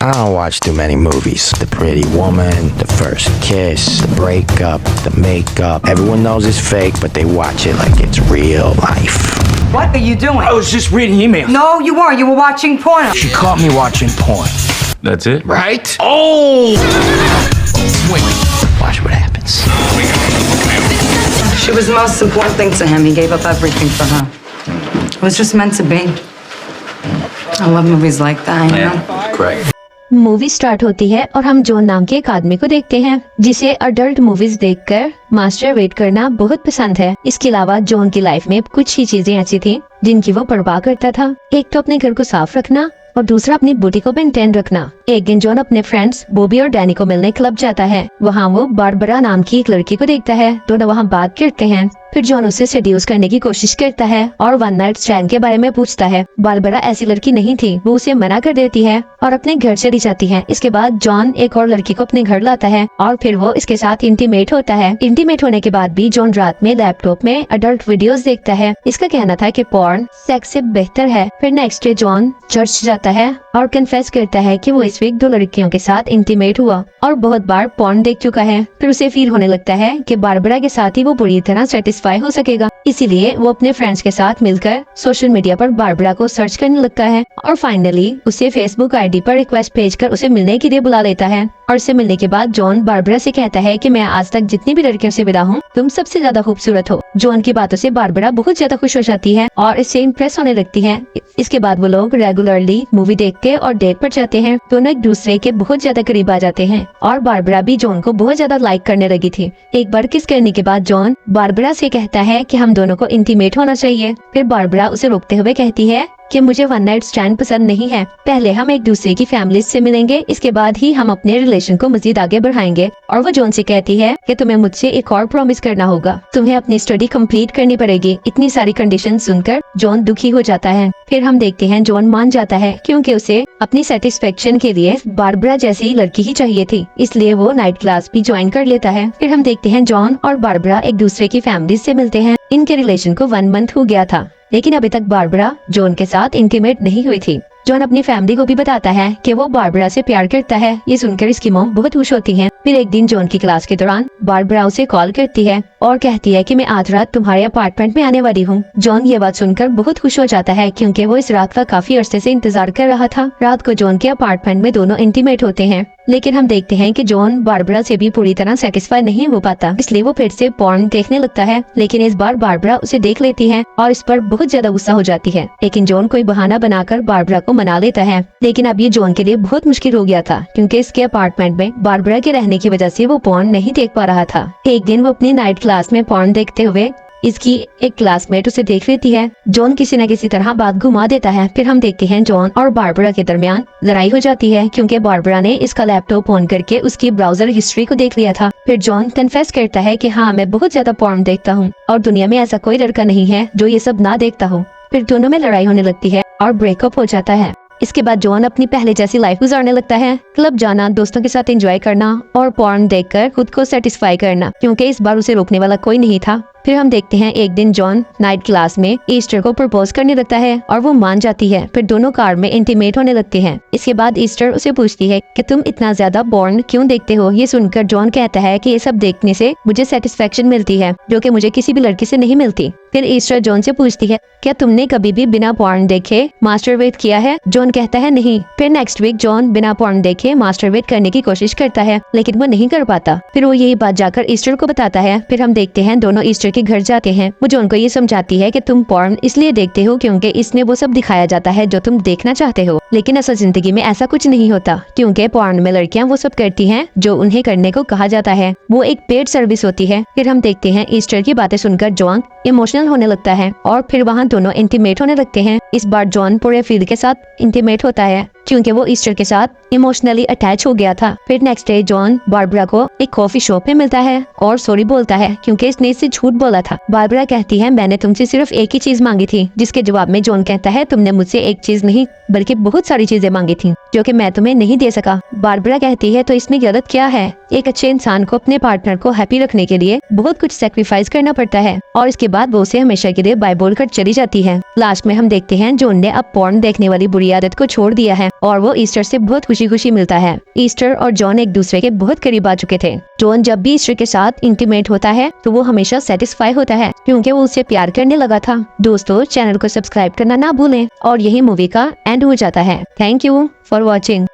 I don't watch too many movies. The Pretty Woman, the First Kiss, the Breakup, the Makeup. Everyone knows it's fake, but they watch it like it's real life. What are you doing? I was just reading emails. No, you weren't. You were watching porn. She caught me watching porn. That's it? Right? Oh! Wait. Watch what happens. She was the most important thing to him. He gave up everything for her. It was just meant to be. I love movies like that, you know? Correct. Movie start होती है और हम John नाम के एक आदमी को देखते हैं जिसे अडल्ट मूवीज देखकर मास्टरबेट करना बहुत पसंद है। इसके अलावा जॉन की लाइफ में कुछ ही चीजें ऐसी थी जिनकी वो परवाह करता था। एक तो अपने घर को साफ रखना और दूसरा अपनी बॉडी को मेंटेन रखना। एक दिन जॉन अपने फ्रेंड्स बॉबी और डैनी को मिलने क्लब जाता है। वहाँ वो बारबरा नाम की एक लड़की को देखता है। दोनों वहाँ बात करते हैं। फिर जॉन उसे सेड्यूस करने की कोशिश करता है और वन नाइट स्टैंड के बारे में पूछता है। बारबरा ऐसी लड़की नहीं थी, वो उसे मना कर देती है और अपने घर चली जाती है। इसके बाद जॉन एक और लड़की को अपने घर लाता है और फिर वो इसके साथ इंटीमेट होता है। इंटीमेट होने के बाद भी जॉन रात में लैपटॉप में अडल्ट वीडियोस देखता है। इसका कहना था कि पॉर्न सेक्स से बेहतर है। फिर नेक्स्ट डे जॉन चर्च जाता है और कन्फेस करता है कि वो इस वीक 2 लड़कियों के साथ इंटीमेट हुआ और बहुत बार पॉर्न देख चुका है। फिर उसे फील होने लगता है कि बारबरा के साथ ही वो पूरी तरह सेटिस्फाई हो सकेगा। इसीलिए वो अपने फ्रेंड्स के साथ मिलकर सोशल मीडिया पर बारबरा को सर्च करने लगता है और फाइनली उसे फेसबुक आईडी पर रिक्वेस्ट भेजकर उसे मिलने के लिए बुला लेता है। और उससे मिलने के बाद जॉन बारबरा से कहता है कि मैं आज तक जितनी भी लड़कियों से मिला हूँ, तुम सबसे ज्यादा खूबसूरत हो। जॉन की बातों से बारबरा बहुत ज्यादा खुश हो जाती है और इससे इम्प्रेस होने लगती है। इसके बाद वो लोग रेगुलरली मूवी देखते और डेट पर जाते हैं। दोनों एक दूसरे के बहुत ज्यादा करीब आ जाते हैं और बारबरा भी जॉन को बहुत ज्यादा लाइक करने लगी थी। एक बार किस करने के बाद जॉन बारबरा से कहता है कि हम दोनों को इंटीमेट होना चाहिए। फिर बारबरा उसे रोकते हुए कहती है कि मुझे वन नाइट स्टैंड पसंद नहीं है। पहले हम एक दूसरे की फैमिली से मिलेंगे, इसके बाद ही हम अपने रिलेशन को मजीद आगे बढ़ाएंगे। और वो जॉन से कहती है कि तुम्हें मुझसे एक और प्रॉमिस करना होगा, तुम्हें अपनी स्टडी कंप्लीट करनी पड़ेगी। इतनी सारी कंडीशन सुनकर जॉन दुखी हो जाता है। फिर हम देखते हैं जॉन मान जाता है क्योंकि उसे अपनी सेटिस्फेक्शन के लिए बारबरा जैसी ही लड़की ही चाहिए थी, इसलिए वो नाइट क्लास भी ज्वाइन कर लेता है। फिर हम देखते हैं जॉन और बारबरा एक दूसरे की फैमिली से मिलते हैं। इनके रिलेशन को 1 मंथ हो गया था, लेकिन अभी तक बारबरा जॉन के साथ इंटीमेट नहीं हुई थी। जॉन अपनी फैमिली को भी बताता है कि वो बारबरा से प्यार करता है। ये सुनकर इसकी मॉम बहुत खुश होती है। फिर एक दिन जॉन की क्लास के दौरान बारबरा उसे कॉल करती है और कहती है कि मैं आज रात तुम्हारे अपार्टमेंट में आने वाली हूँ। जॉन ये बात सुनकर बहुत खुश हो जाता है क्योंकि वो इस रात का काफी अरसे से इंतजार कर रहा था। रात को जॉन के अपार्टमेंट में दोनों इंटीमेट होते हैं, लेकिन हम देखते हैं कि जॉन बारबरा से भी पूरी तरह सेटिस्फाई नहीं हो पाता, इसलिए वो फिर से पॉर्न देखने लगता है। लेकिन इस बार बारबरा उसे देख लेती है और इस पर बहुत ज्यादा गुस्सा हो जाती है। लेकिन जॉन कोई बहाना बनाकर बारबरा को मना लेता है। लेकिन अब ये जॉन के लिए बहुत मुश्किल हो गया था क्योंकि इसके अपार्टमेंट में बारबरा के रहने की वजह से वो पॉर्न नहीं देख पा रहा था। एक दिन वो अपनी नाइट क्लास में पॉर्न देखते हुए इसकी एक क्लासमेट उसे देख लेती है। जॉन किसी न किसी तरह बात घुमा देता है। फिर हम देखते हैं जॉन और बारबरा के दरमियान लड़ाई हो जाती है क्योंकि बारबरा ने इसका लैपटॉप ऑन करके उसकी ब्राउजर हिस्ट्री को देख लिया था। फिर जॉन कन्फेस करता है कि हाँ, मैं बहुत ज्यादा पॉर्न देखता हूँ और दुनिया में ऐसा कोई लड़का नहीं है जो ये सब ना देखता हो। फिर दोनों में लड़ाई होने लगती है और ब्रेकअप हो जाता है। इसके बाद जॉन अपनी पहले जैसी लाइफ गुजारने लगता है, क्लब जाना, दोस्तों के साथ एंजॉय करना और पॉर्न देखकर खुद को सेटिस्फाई करना, क्योंकि इस बार उसे रोकने वाला कोई नहीं था। फिर हम देखते हैं एक दिन जॉन नाइट क्लास में ईस्टर को प्रपोज करने लगता है और वो मान जाती है। फिर दोनों कार में इंटीमेट होने लगते हैं। इसके बाद ईस्टर उसे पूछती है कि तुम इतना ज्यादा पॉर्न क्यों देखते हो। ये सुनकर जॉन कहता है कि ये सब देखने से मुझे सेटिस्फेक्शन मिलती है जो कि मुझे किसी भी लड़की से नहीं मिलती। फिर ईस्टर जॉन से पूछती है क्या तुमने कभी भी बिना पॉर्न देखे मास्टरबेट किया है। जॉन कहता है नहीं। फिर नेक्स्ट वीक जॉन बिना पॉर्न देखे मास्टरबेट करने की कोशिश करता है, लेकिन वो नहीं कर पाता। फिर वो यही बात जाकर ईस्टर को बताता है। फिर हम देखते हैं दोनों ईस्टर के घर जाते हैं। वो जॉन को ये समझाती है कि तुम पॉर्न इसलिए देखते हो क्योंकि इसमें वो सब दिखाया जाता है जो तुम देखना चाहते हो, लेकिन असल जिंदगी में ऐसा कुछ नहीं होता क्योंकि पॉर्न में लड़कियां वो सब करती हैं जो उन्हें करने को कहा जाता है। वो एक पेड सर्विस होती है। फिर हम देखते हैं ईस्टर की बातें सुनकर जॉन इमोशनल होने लगता है और फिर वहाँ दोनों इंटीमेट होने लगते हैं। इस बार जॉन पूरे फील्ड के साथ इंटीमेट होता है क्योंकि वो ईस्टर के साथ इमोशनली अटैच हो गया था। फिर नेक्स्ट डे जॉन बारबरा को एक कॉफी शॉप में मिलता है और सॉरी बोलता है क्योंकि इसने इससे झूठ बोला था। बारबरा कहती है मैंने तुमसे सिर्फ एक ही चीज मांगी थी, जिसके जवाब में जॉन कहता है तुमने मुझसे एक चीज नहीं बल्कि बहुत सारी चीजें मांगी थी। जो कि मैं तुम्हें नहीं दे सका। बारबरा कहती है तो इसमें गलत क्या है? एक अच्छे इंसान को अपने पार्टनर को हैप्पी रखने के लिए बहुत कुछ सेक्रीफाइस करना पड़ता है और इसके बाद वो उसे हमेशा के लिए बाय बोलकर चली जाती है। लास्ट में हम देखते हैं जॉन ने अब पॉर्न देखने वाली बुरी आदत को छोड़ दिया है और वो ईस्टर से बहुत खुशी खुशी मिलता है। ईस्टर और जॉन एक दूसरे के बहुत करीब आ चुके थे। जॉन जब भी ईस्टर के साथ इंटीमेट होता है तो वो हमेशा सेटिस्फाई होता है क्योंकि वो उससे प्यार करने लगा था। दोस्तों, चैनल को सब्सक्राइब करना ना भूलें और यही मूवी का एंड हो जाता है। Thank you for watching.